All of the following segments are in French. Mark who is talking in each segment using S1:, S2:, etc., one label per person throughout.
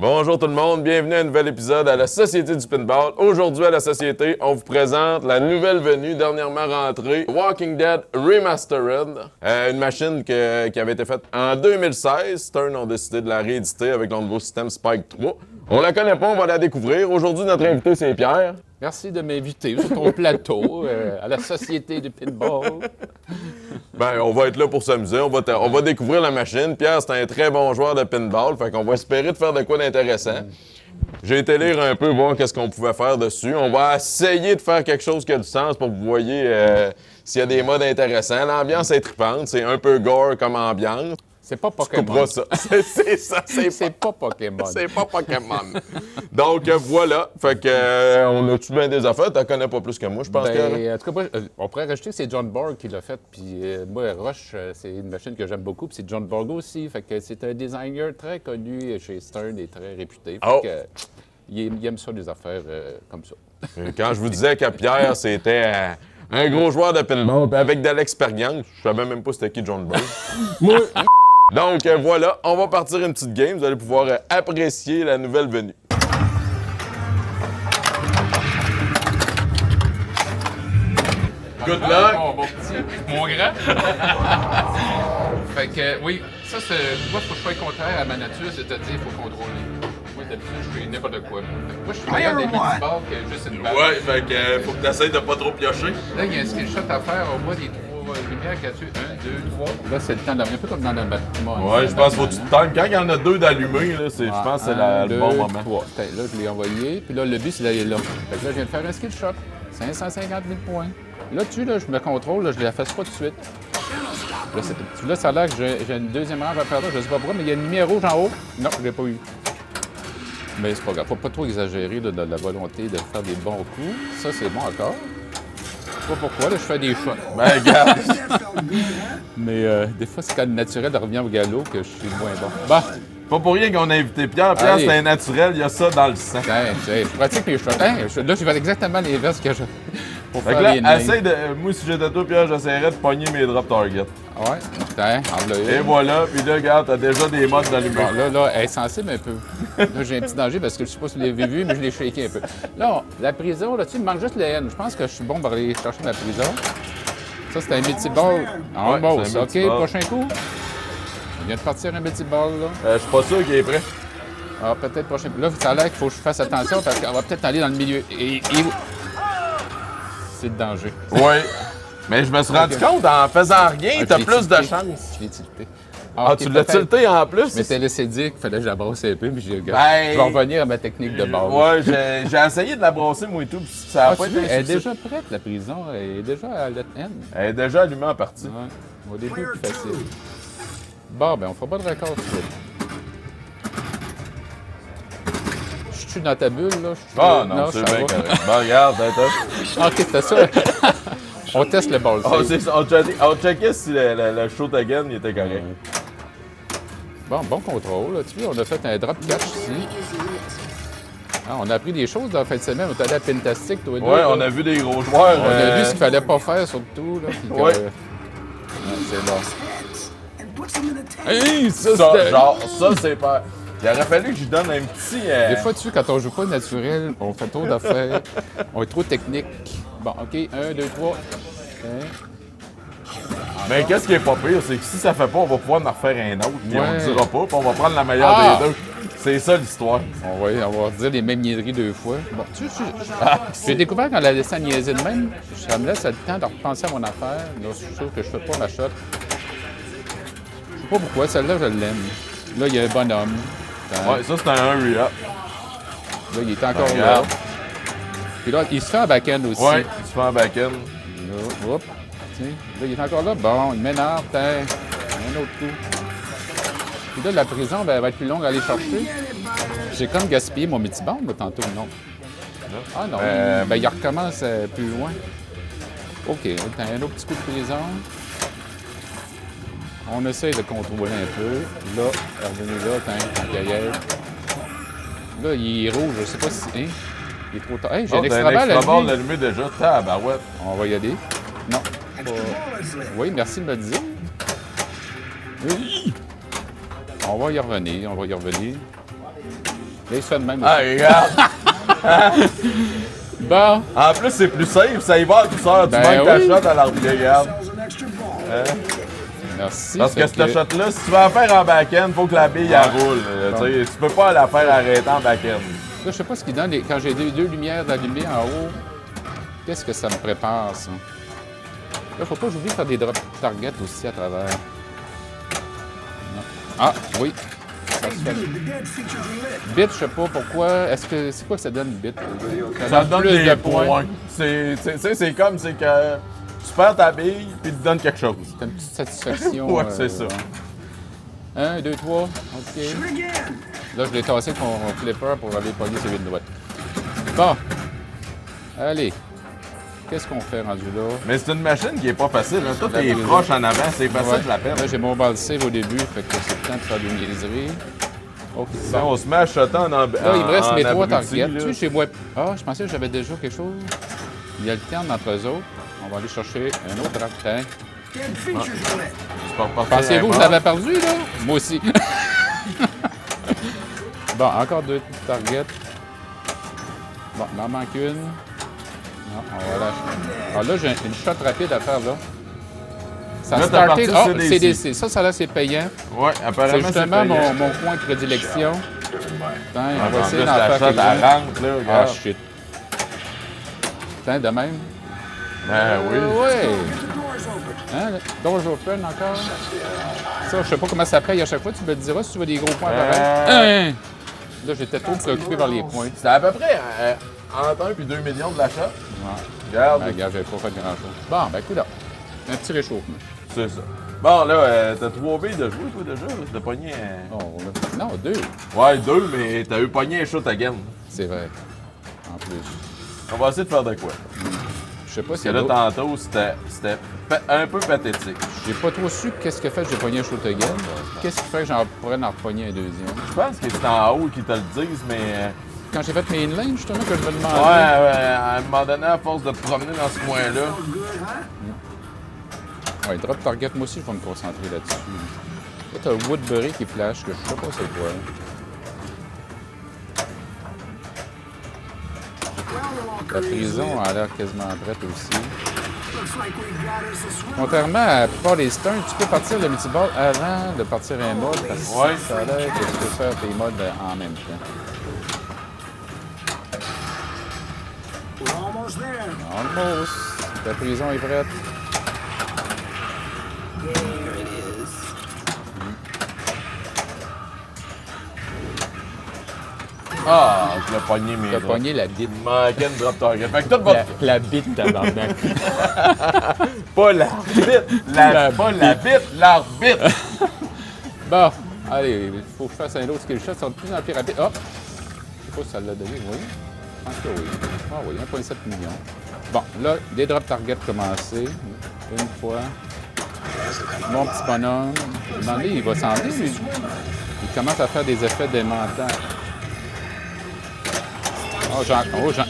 S1: Bonjour tout le monde, bienvenue à un nouvel épisode à la Société du Pinball. Aujourd'hui à la Société, on vous présente la nouvelle venue, dernièrement rentrée, Walking Dead Remastered. Une machine qui avait été faite en 2016. Stern ont décidé de la rééditer avec leur nouveau système Spike 3. On la connaît pas, on va la découvrir. Aujourd'hui, notre invité, c'est Pierre.
S2: Merci de m'inviter sur ton plateau à la Société du Pinball.
S1: Ben, on va être là pour s'amuser, on va découvrir la machine. Pierre, c'est un très bon joueur de pinball, fait qu'on va espérer de faire de quoi d'intéressant. J'ai été lire un peu, voir qu'est-ce qu'on pouvait faire dessus. On va essayer de faire quelque chose qui a du sens pour que vous voyez s'il y a des modes intéressants. L'ambiance est trippante, c'est un peu gore comme ambiance.
S2: C'est pas Pokémon.
S1: Tu couperas ça. C'est ça,
S2: C'est pas Pokémon.
S1: C'est pas Pokémon. Donc, voilà. Fait que, on a-tu bien des affaires? Tu connais pas plus que moi, je pense que...
S2: En tout cas, moi, on pourrait rajouter que c'est John Borg qui l'a fait. Puis moi, Rush, c'est une machine que j'aime beaucoup. Puis c'est John Borg aussi. Fait que c'est un designer très connu chez Stern et très réputé. Fait que, il aime ça, des affaires comme ça.
S1: Quand je vous disais que Pierre, c'était un gros joueur de pinball avec de l'expérience, je savais même pas c'était qui John Borg. Moi... Donc voilà, on va partir une petite game. Vous allez pouvoir apprécier la nouvelle venue. Good luck!
S2: Mon petit, mon grand. Fait que, oui, ça, c'est. Moi, il faut que je sois contraire à ma nature, c'est-à-dire, il faut contrôler. Moi, d'habitude, je fais n'importe quoi. Moi, je suis meilleur des petits balles que juste une balle.
S1: Ouais, fait que faut que tu essaies de pas trop piocher.
S2: Là, il y a un skill shot à faire. On voit des trois lumières qui dessus. 1, 2, 3. Là, c'est le temps d'arriver, un peu comme dans le bâtiment.
S1: Ouais, je pense qu'il faut que tu te times. Quand il y en a deux d'allumés, là, je pense que c'est le bon moment.
S2: 3. Là, je l'ai envoyé. Puis là, le but, c'est d'aller là. Fait que là, je viens de faire un skill shot. 550 000 points. Là-dessus, là, je me contrôle, là, je ne la fasse pas tout de suite. Là, ça a l'air que j'ai une deuxième rampe à faire là, je ne sais pas pourquoi, mais il y a une lumière rouge en haut. Non, je ne l'ai pas eu. Mais c'est pas grave, faut pas trop exagérer là, dans la volonté de faire des bons coups. Ça, c'est bon encore. Je sais pas pourquoi, là, je fais des shots.
S1: Ben, regarde!
S2: Mais des fois, c'est quand le naturel revient au galop que je suis moins bon. Bah!
S1: Pas pour rien qu'on a invité Pierre. Pierre, c'est un naturel, il y a ça dans le sang.
S2: Je pratique mes shots. Là, je fais exactement l'inverse que je... Pour
S1: fait que là, essaye de... Moi, si j'étais toi, Pierre, j'essaierais de pogner mes drop targets.
S2: Ouais,
S1: et voilà, puis là, regarde, t'as déjà des modes d'allumage.
S2: Bon, là, elle est sensible un peu. Là, j'ai un petit danger parce que je sais pas si vous l'avez vu, mais je l'ai shaké un peu. Là, la prison, là, tu il me manque juste le N. Je pense que je suis bon pour aller chercher ma prison. Ça, c'est un multi-ball. En boss. OK, prochain coup. Il vient de partir un multi-ball, là.
S1: Je suis pas sûr qu'il est prêt.
S2: Ah, peut-être prochain coup. Là, ça a l'air qu'il faut que je fasse attention parce qu'on va peut-être aller dans le milieu. C'est le danger.
S1: Oui. Mais je me suis rendu compte, en faisant rien, t'as plus de chance.
S2: Je l'ai tilté.
S1: Tu l'as tilté en plus?
S2: Je m'étais laissé dire qu'il fallait que je la brosse un peu, puis je vais revenir à ma technique de base.
S1: Ouais, j'ai essayé de la brosser, moi et tout, puis ça a pas été un
S2: Elle est déjà prête, la prison. Elle est déjà à la N.
S1: Elle est déjà allumée en partie.
S2: Ouais. Au début, plus facile. Bon, ben on fera pas de record tout de suite. Je suis dans ta bulle, là?
S1: Non, c'est bien correct. Bon, regarde, attends.
S2: OK, c'était ça. On teste le ball.
S1: On checkait si le shoot again il était correct.
S2: Bon contrôle. Là. Tu vois, on a fait un drop catch ici. Ah, on a appris des choses dans la fin de semaine. On est allé à Pentastic, toi et deux.
S1: Ouais, on a vu des gros joueurs.
S2: On a vu ce qu'il fallait pas faire, surtout. Là,
S1: ouais.
S2: C'est là.
S1: Hey, ça, c'est pas... Il aurait fallu que je lui donne un petit...
S2: Des fois, tu sais, quand on joue pas naturel, on fait trop d'affaires. On est trop technique. Bon, OK, 1, 2, 3.
S1: Mais qu'est-ce qui est pas pire, c'est que si ça fait pas, on va pouvoir en refaire un autre, puis on ne dira pas, puis on va prendre la meilleure des deux. C'est ça l'histoire.
S2: On va dire les mêmes niaiseries deux fois. Bon, j'ai découvert quand la laissé à niaiser de même, ça me laisse le temps de repenser à mon affaire. Là, je suis sûr que je fais pas ma shot. Je sais pas pourquoi, celle-là, je l'aime. Là, il y a un bonhomme.
S1: Ouais, ça, c'est un re-up.
S2: Là, il est encore là. Puis là, il se fait en back-end aussi.
S1: Ouais, il se fait en back-end.
S2: Là, hop. Tiens, là, il est encore là. Bon, il m'énerve, un autre coup. Puis là, la prison, ben, elle va être plus longue à aller chercher. J'ai comme gaspillé mon multiband, tantôt, non? Ah non, ben, il recommence plus loin. OK, t'as un autre petit coup de prison. On essaye de contrôler un peu. Là, revenu là, là, il est rouge, je sais pas si... Hein? Il est trop tard. Hey, j'ai un extra balle à lui.
S1: L'allumé déjà. Tabarouette.
S2: On va y aller. Non. Oui, merci de me le dire. Oui. On va y revenir, Là, il se fait de même.
S1: Ah, regarde!
S2: Bon,
S1: En plus, c'est plus safe, ça y va à douceur. Tu
S2: Ben
S1: manques ta
S2: oui.
S1: shot à l'arbitre, regarde.
S2: merci.
S1: Parce que
S2: fait
S1: cette shot-là, si tu veux la faire en back-end, faut que la bille elle roule. Tu sais, tu peux pas la faire arrêter en back-end.
S2: Là, je sais pas ce qu'il donne quand j'ai deux lumières d'allumées en haut. Qu'est-ce que ça me prépare, ça? Là, faut pas que j'oublie de faire des drop targets aussi à travers. Non. Ah, oui. Ça se fait. Bit, je sais pas pourquoi. Est-ce que c'est quoi que ça donne, bit?
S1: Ça te donne
S2: plus
S1: des
S2: de
S1: points. C'est comme, c'est que tu perds ta bille, puis il te donne quelque chose.
S2: C'est une petite satisfaction.
S1: Ouais, c'est ça.
S2: 1, 2, 3. OK. Là, je l'ai tassé avec mon flipper pour aller pogner ses 8 droites. Bon. Allez. Qu'est-ce qu'on fait rendu là?
S1: Mais c'est une machine qui est pas facile. Hein. Tout
S2: La
S1: est
S2: brise.
S1: proche en avant, c'est facile
S2: Ouais.
S1: de la peine.
S2: Là, j'ai mon ball save au début, fait que c'est le temps de faire des niaiseries. OK.
S1: Ça, on se met à shotter en
S2: Là, il me reste mes 3
S1: abruti,
S2: targets.
S1: là.
S2: Tu sais, chez moi. Ah, je pensais que j'avais déjà quelque chose. Il y a le temps entre eux autres. On va aller chercher un autre draft.
S1: Tu peux repartir
S2: Pensez-vous que je
S1: un
S2: l'avais perdu, là? Moi aussi. Bon, encore 2 targets. Bon, il m'en manque une. Non, on va lâcher. Ah, là, j'ai une shot rapide à faire, là. Ça a
S1: Là, t'as
S2: starté.
S1: parti
S2: Oh,
S1: CDC.
S2: CDC. Ça, là, c'est payant.
S1: Ouais,
S2: C'est
S1: apparemment,
S2: justement
S1: payant.
S2: mon coin de prédilection. Tiens, on va
S1: En
S2: essayer
S1: plus,
S2: d'en
S1: la
S2: faire
S1: shot, elle
S2: quelques-uns.
S1: rentre, là,
S2: Ah,
S1: regarde.
S2: shit. Tiens, de même.
S1: Ben oui.
S2: Ouais. Hein, le doors open encore. Ça, je sais pas comment ça paye à chaque fois. Tu me le diras si tu veux des gros points pareils. Hein? Là, j'étais trop préoccupé par les points.
S1: C'était à peu près entre 1 et 2 millions de l'achat.
S2: Ouais.
S1: Regarde,
S2: Ben, regarde, j'avais pas fait grand-chose. Bon, ben, écoute, un petit réchauffement.
S1: c'est ça. Bon, là, t'as 3 billes de jouer, toi, déjà? T'as pogné
S2: Oh, là. Non, 2.
S1: Ouais, 2, mais t'as eu pogné un shot again.
S2: C'est vrai. En plus.
S1: On va essayer de faire de quoi?
S2: Je sais pas
S1: Parce
S2: si
S1: que là, tantôt, c'était un peu pathétique.
S2: j'ai pas trop su qu'est-ce qui a fait que j'ai pogné un shoot again. Qu'est-ce qui fait que j'en pourrais en repogner un deuxième.
S1: Je pense que c'est en haut qu'ils te le disent, mais...
S2: Quand j'ai fait mes inlines, justement, que je me
S1: Ouais,
S2: demandais.
S1: à un moment donné, à force de te promener dans ce coin-là...
S2: Ouais, drop target, moi aussi, je vais me concentrer là-dessus. Là, t'as Woodbury qui flash, que je sais pas c'est quoi. La prison a l'air quasiment prête aussi. Contrairement à la plupart des stunts, tu peux partir le multiball avant de partir un mode, parce que
S1: Ouais.
S2: ça a l'air que tu peux faire tes modes en même temps. Almost. La prison est prête.
S1: Ah, je l'ai pogné, mais...
S2: T'as pogné la bite.
S1: Il manquait une drop target. Fait que tout va...
S2: La bite tabarnak.
S1: Pas l'arbitre! Pas la bite, l'arbitre!
S2: Bon, allez, il faut que je fasse un autre skill shot. Ça va de plus en plus rapide. Hop! Je sais pas si ça l'a donné, oui. Je pense que oui. Ah oui, 1,7 million. Bon, là, des drop targets commencés. Une fois. Mon petit bonhomme. Demandez, il va s'en aller, lui. Il commence à faire des effets démentants. Oh,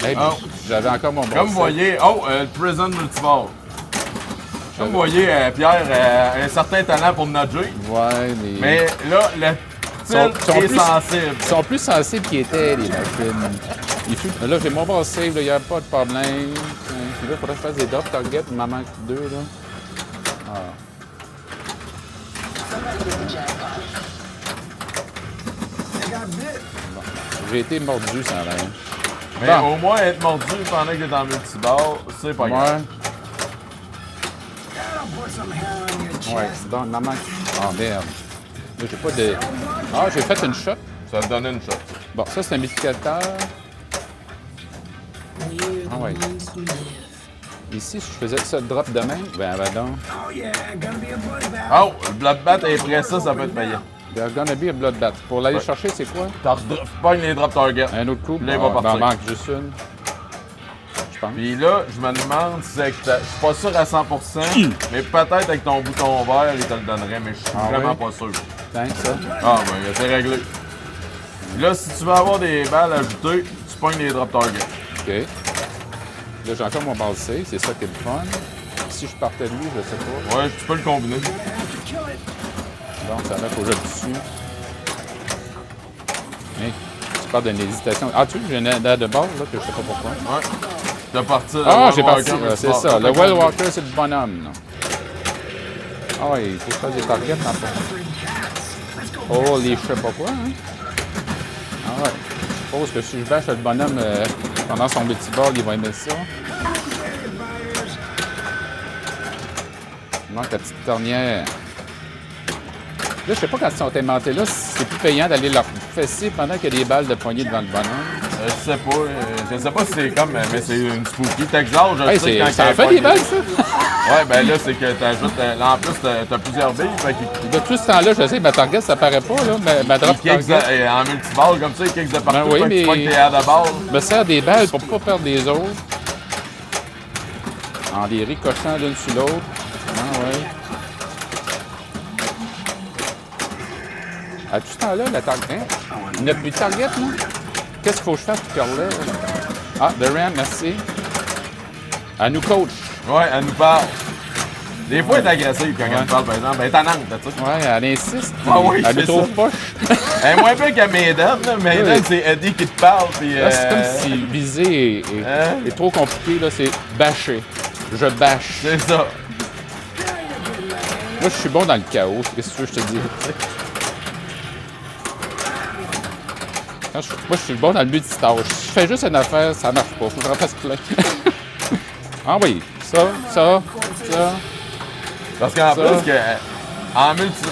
S2: hey,
S1: Oh.
S2: j'avais encore mon bras.
S1: Comme vous voyez... Oh, le Prison Multiball. Comme vous voyez, Pierre a un certain talent pour nudger.
S2: Ouais,
S1: Mais là, le tilt est sensible.
S2: Ils sont plus sensibles qu'ils étaient, les machines. Là, j'ai mon boss save, il n'y a pas de problème. Puis là, il faudrait que je fasse des drop targets. Il m'en manque 2, là. Ah. Bon. J'ai été mordu sans l'air.
S1: Mais
S2: Bon.
S1: au moins, être mordu pendant que t'es dans le multiball, c'est pas grave.
S2: Ouais, c'est donc, il m'en manque. Ah, merde. Là, j'ai pas de. Ah, j'ai fait une shot.
S1: Ça te donne une shot.
S2: Bon, ça, c'est un multiplicateur. Ah, ouais. Ici, si je faisais ça drop de même, ben donc.
S1: Oh, le bloodbath est prêt, ça peut être payant.
S2: There's gonna be a bloodbath. Pour l'aller
S1: Ouais.
S2: chercher, c'est quoi?
S1: T'en pognes les drop targets.
S2: Un autre coup?
S1: Là, il va
S2: Ah,
S1: partir.
S2: m'en manque juste une. Je pense.
S1: Puis là, je me demande si c'est que je suis pas sûr à 100%, mais peut-être avec ton bouton vert, il te le donnerait, mais je suis
S2: Ah
S1: vraiment
S2: ouais?
S1: pas sûr.
S2: Tiens, ça.
S1: Ah, ben, c'est réglé. Là, si tu veux avoir des balles ajoutées, tu pognes les drop targets.
S2: OK. Là, j'ai encore mon ball save. C'est ça qui est le fun. Si je partais de lui, je sais pas.
S1: Ouais, tu peux le combiner.
S2: Donc, ça va, faut que je le tue. Mais tu parles d'une hésitation. Ah, tu sais, j'ai une aide de base, là, que je sais pas pourquoi.
S1: Ouais. T'as parti.
S2: Ah, j'ai parti, c'est ça. Le Wild Walker, c'est le bonhomme, là. Ah oui, il faut faire des targets dans le fond. Oh, les je sais pas quoi, hein. Ah ouais. Je suppose que si je bâche le bonhomme pendant son multiball, il va aimer ça. Il manque la petite dernière. Là, je sais pas quand ils sont inventés là, c'est plus payant d'aller leur fesser pendant qu'il y a des balles de poignée devant le bonhomme.
S1: Je sais pas si c'est comme, mais c'est une spooky. T'exagères, je sais quand
S2: ça fait des balles, ça?
S1: Ouais, ben là, c'est que t'ajoutes, là, en plus, t'as plusieurs billes, fait qu'il...
S2: Depuis ce temps-là, je sais, ma target, ça paraît pas, là, ma drop target.
S1: En multiball, comme ça, il kicks de partout,
S2: oui,
S1: fait que tu vois que t'es à la balle.
S2: Je me sers des balles pour pas perdre les autres. En les ricochant l'une sur l'autre. Ah ouais. À tout ce temps-là, la target. Hein? Il n'y a plus de target, là? Qu'est-ce qu'il faut que je fasse pour perdre là? Ah, Durant, merci. Elle nous coach.
S1: Ouais, elle nous parle. Des fois, elle est agressive quand elle nous parle, par exemple. Elle est tannante, tu sais.
S2: Ouais, elle insiste.
S1: Ah oui,
S2: elle nous trouve poche.
S1: Elle est moins peu qu'à Maiden, là. Maiden, c'est Eddie qui te parle. Puis,
S2: là, c'est comme si viser est trop compliqué, là. C'est bâcher. Je bâche.
S1: C'est ça.
S2: Moi, je suis bon dans le chaos. Qu'est-ce que tu veux que je te dise? Moi, je suis bon dans le multitâche. Je fais juste une affaire, ça marche pas. Faut que j'en fasse plein. Ah oui, ça.
S1: Parce qu'en plus, en multi...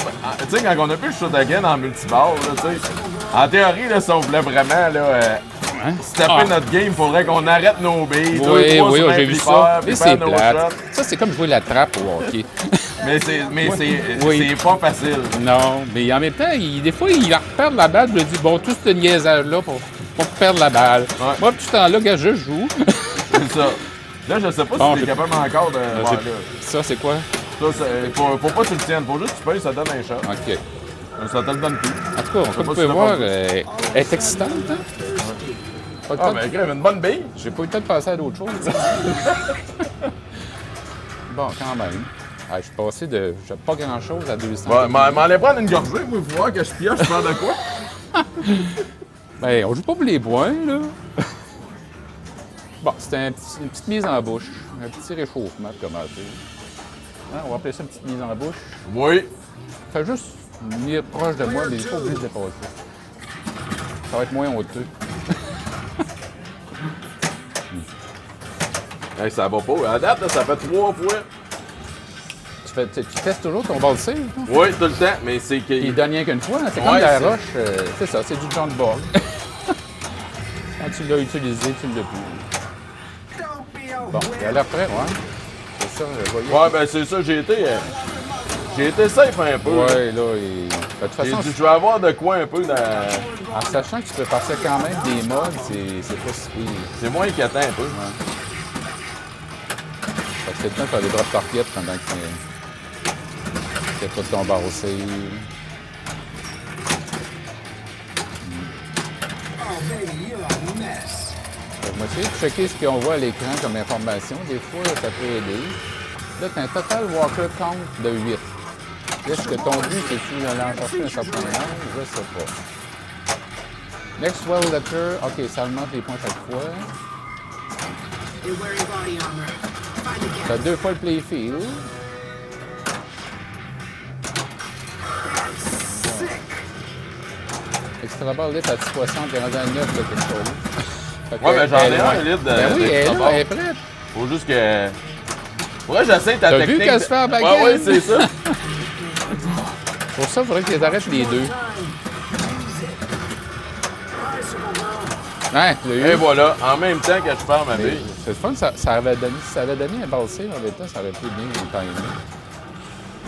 S1: Tu sais, quand on a pu le shoot again en multiball, là, tu sais, en théorie, là, si on voulait vraiment, là, se taper notre game, il faudrait qu'on arrête nos billes.
S2: Oui, j'ai vu ça. Mais c'est plate. Ça, c'est comme jouer la trappe au hockey.
S1: Mais c'est pas facile.
S2: Non, mais en même temps, des fois, il perd la balle. Je me dis, bon, tout ce niaisage-là pour perdre la balle.
S1: Ouais.
S2: Moi, tout ce temps-là, gars, je joue.
S1: C'est ça. Là, je sais pas si t'es capable encore de... Ouais,
S2: ça, c'est quoi?
S1: Ça, faut pas que tu le tiennes. Faut juste que tu payes, ça donne un shot.
S2: OK.
S1: Ça te le donne plus.
S2: En tout cas, comme vous pouvez voir, elle est excitante, hein?
S1: Ah, ben, crème, une bonne bille.
S2: J'ai pas eu le temps de passer à d'autres choses. Bon, quand même. Ah, je suis passé de pas grand-chose à 200.
S1: Ouais, m'en allais prendre une gorgée, moi, il faut voir que je pioche, je parle de quoi.
S2: Ben, on joue pas pour les points, là. Bon, c'était une petite mise en bouche. Un petit réchauffement de commencer. Hein, on va appeler ça une petite mise en bouche.
S1: Oui.
S2: Fait juste venir proche de moi, mais il faut obligé de dépasser. Ça va être moins honteux.
S1: Hey, ça va pas. À date, là, ça fait 3 fois.
S2: Tu testes toujours ton ball save? Hein?
S1: Oui, tout le temps, mais c'est que...
S2: Il donne rien qu'une fois. Hein? C'est comme de la roche. C'est ça, c'est du jump ball. Quand tu l'as utilisé, tu ne l'as plus. Bon, il a l'air prêt, ouais. C'est ça, voyez.
S1: Ouais, ben c'est ça, j'ai été safe un peu.
S2: Ouais, là, et... de toute façon...
S1: Je vais avoir de quoi un peu dans...
S2: En sachant que tu peux passer quand même des modes, c'est pas si pire.
S1: C'est moins inquiétant un peu.
S2: Ouais. Fait que c'est le temps de faire des drop targets pendant que tu pas de ton bar au save. On va essayer de checker ce qu'on voit à l'écran comme information. Des fois, ça peut aider. Là, tu as un total walker count de 8. Est-ce que ton but, c'est-tu d'aller en chercher un certain nombre? Je ne sais pas. Next well letter, OK, ça augmente les points chaque fois. Tu as 2 fois le playfield. Extra ball lit à 60, il est rendu à 9 de quelque chose.
S1: Ouais, mais j'en ai un lit de...
S2: Ben oui, elle est prête.
S1: Faut juste que... Ouais, j'essaie ta
S2: T'as
S1: technique...
S2: vu qu'elle se fait en baguette?
S1: Ouais, c'est ça.
S2: Pour ça, il faudrait que tu les arrêtes les deux. Hein, tu l'as eu?
S1: Et voilà, en même temps que je perds ma bille.
S2: C'est le fun, ça avait donné un ball save en même temps, ça aurait pu bien le timer.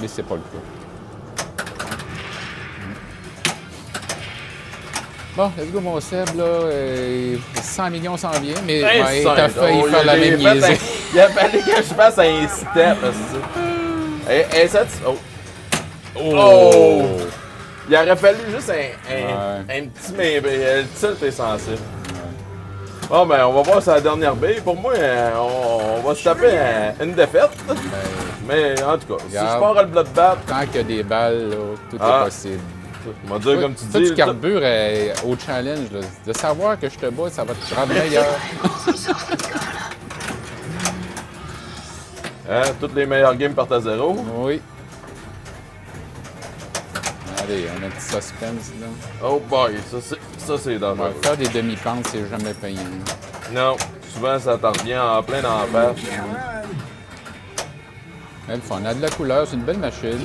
S2: Mais c'est pas le cas. Bon, let's go, mon Seb, là. 100 millions s'en vient, mais ouais, t'as failli faire la même niaiserie.
S1: Il a fallu que je fasse un step, et ça, oh. Oh! Il aurait fallu juste un petit mais le tilt est sensible. Bon, ben, on va voir sa dernière bille. Pour moi, on va se taper une défaite. Mais en tout cas, si je pars à le bloodbath...
S2: Tant qu'il y a des balles, là, tout est possible.
S1: On va dire, comme tu
S2: Toi,
S1: dis.
S2: tu carbures au challenge. Là. De savoir que je te bats, ça va te rendre meilleur.
S1: Hein, toutes les meilleures games partent à 0.
S2: Oui. Allez, on a un petit suspense, là.
S1: Oh boy, ça c'est dangereux.
S2: Ouais, faire des demi-pentes, c'est jamais payant.
S1: Non, souvent ça t'en revient en plein dans la face.
S2: Mais le fun, on a de la couleur, c'est une belle machine.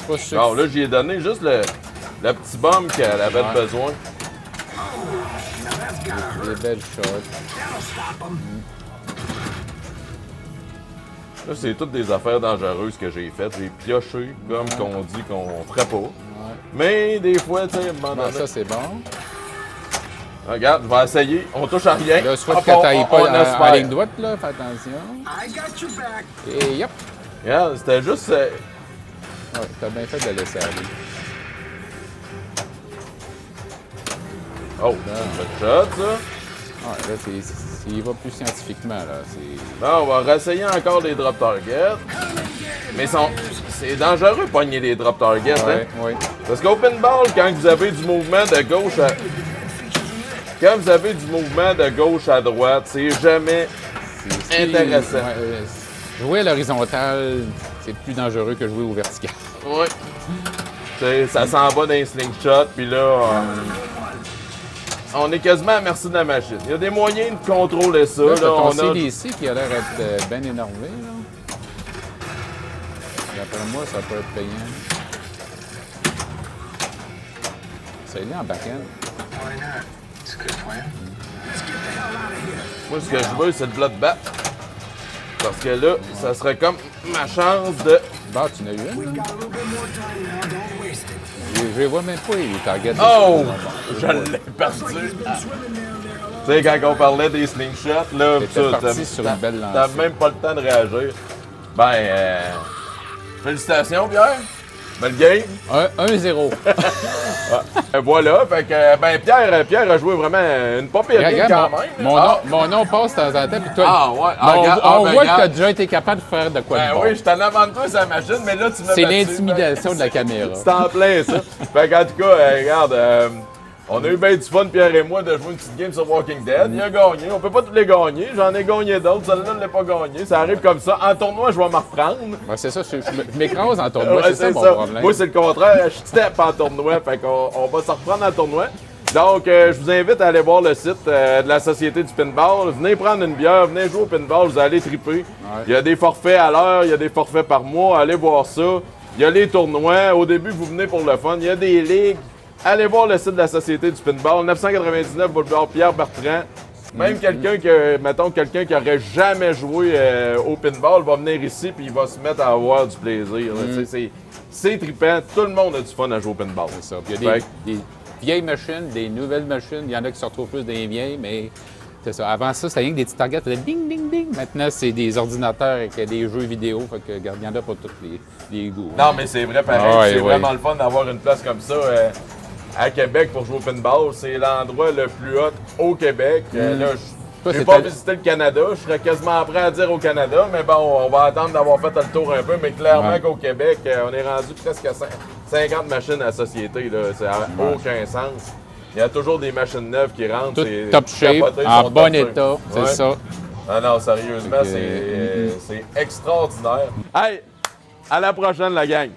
S2: Pas sûr.
S1: Bon, là, j'y ai donné juste le petit bomb qu'elle avait besoin.
S2: Des belles shots.
S1: Là, c'est toutes des affaires dangereuses que j'ai faites. J'ai pioché comme qu'on dit qu'on ferait pas. Mais des fois, tu sais, à un moment donné-
S2: Ça, c'est bon.
S1: Regarde, je vais essayer. On touche à rien.
S2: Là, soit
S1: Hop,
S2: que t'ailles pas
S1: on
S2: en
S1: espère.
S2: ligne droite, là, fais attention. Et yep!
S1: Regarde, c'était juste...
S2: Ouais, t'as bien fait de le laisser aller.
S1: Oh, c'est shot, ça.
S2: Ouais, là, il va plus scientifiquement, là. C'est...
S1: Bon, on va réessayer encore les drop targets. Mais c'est dangereux de pogner les drop targets,
S2: Ouais,
S1: hein?
S2: ouais.
S1: Parce qu'open ball, quand vous avez du mouvement de gauche à... Quand vous avez du mouvement de gauche à droite, c'est jamais intéressant.
S2: Ouais, jouer à l'horizontale, c'est plus dangereux que jouer au vertical.
S1: Ouais. T'sais, ça s'en va dans les slingshot, puis là, on est quasiment à merci de la machine. Il y a des moyens de contrôler ça.
S2: Là,
S1: Là,
S2: t'as ton
S1: on a...
S2: CDC qui a l'air d'être bien énervé, là. D'après moi, ça peut être payant. C'est là en back-end.
S1: Moi, ce que je veux, c'est le bloodbath. Parce que là, ça serait comme ma chance de...
S2: Bah, tu n'as eu une? Je les vois même pas, les targets.
S1: Oh! Je l'ai perdu. Tu sais, quand on parlait des slingshots, là,
S2: T'étais parti sur une belle
S1: t'as
S2: lancée.
S1: même pas le temps de réagir. Ben, félicitations, Pierre. Belle game.
S2: 1-0.
S1: Voilà, fait que, ben, Pierre a joué vraiment une pas pire game quand même.
S2: Mon nom passe de temps en temps, puis toi,
S1: Ah, ouais.
S2: on
S1: Ben,
S2: voit que tu as
S1: regarde.
S2: déjà été capable de faire de quoi de
S1: Ben
S2: bon.
S1: oui, je t'en avant de toi, sa machine, mais là, tu m'as
S2: C'est
S1: battu,
S2: l'intimidation de la caméra.
S1: C'est en plein, ça. Fait qu'en tout cas, regarde, on a eu bien du fun, Pierre et moi, de jouer une petite game sur Walking Dead. Il a gagné. On peut pas tous les gagner. J'en ai gagné d'autres. Celle-là, je l'ai pas gagné. Ça arrive comme ça. En tournoi, je vais m'en reprendre.
S2: Ouais, c'est ça, je m'écrase en tournoi,
S1: Ouais,
S2: c'est ça mon problème.
S1: Moi, c'est le contraire. Je step en tournoi. Fait qu'on va se reprendre en tournoi. Donc, je vous invite à aller voir le site de la Société du Pinball. Venez prendre une bière, venez jouer au pinball, vous allez triper. Il y a des forfaits à l'heure, il y a des forfaits par mois. Allez voir ça. Il y a les tournois. Au début, vous venez pour le fun. Il y a des ligues. Allez voir le site de la Société du Pinball, 999 boulevard Pierre Bertrand. Même quelqu'un qui aurait jamais joué au pinball va venir ici puis il va se mettre à avoir du plaisir. là. C'est trippant. Tout le monde a du fun à jouer au pinball.
S2: C'est ça. Puis il y a des vieilles machines, des nouvelles machines. Il y en a qui se retrouvent plus des vieilles, mais c'est ça. Avant ça, c'était rien que des petits targets, ça faisait ding, ding, ding. Maintenant, c'est des ordinateurs avec des jeux vidéo. Fait que, regarde, il y en a pas tous les goûts.
S1: Non, mais c'est vrai pareil.
S2: Ah ouais,
S1: c'est
S2: ouais.
S1: vraiment le fun d'avoir une place comme ça à Québec pour jouer au pinball. C'est l'endroit le plus hot au Québec. Là,
S2: Toi,
S1: j'ai
S2: c'est
S1: pas
S2: ta-
S1: visité le Canada. Je serais quasiment prêt à dire au Canada, mais bon, on va attendre d'avoir fait le tour un peu. Mais clairement
S2: Ouais.
S1: qu'au Québec, on est rendu presque à 50 machines à la société. Là. Ça n'a aucun sens. Il y a toujours des machines neuves qui rentrent.
S2: Tout
S1: c'est
S2: top shape,
S1: capoté,
S2: en
S1: sont
S2: bon
S1: top shape.
S2: état, c'est
S1: Ouais.
S2: ça.
S1: Ah non, sérieusement,
S2: Fait que,
S1: c'est extraordinaire. Hey, à la prochaine, la gang!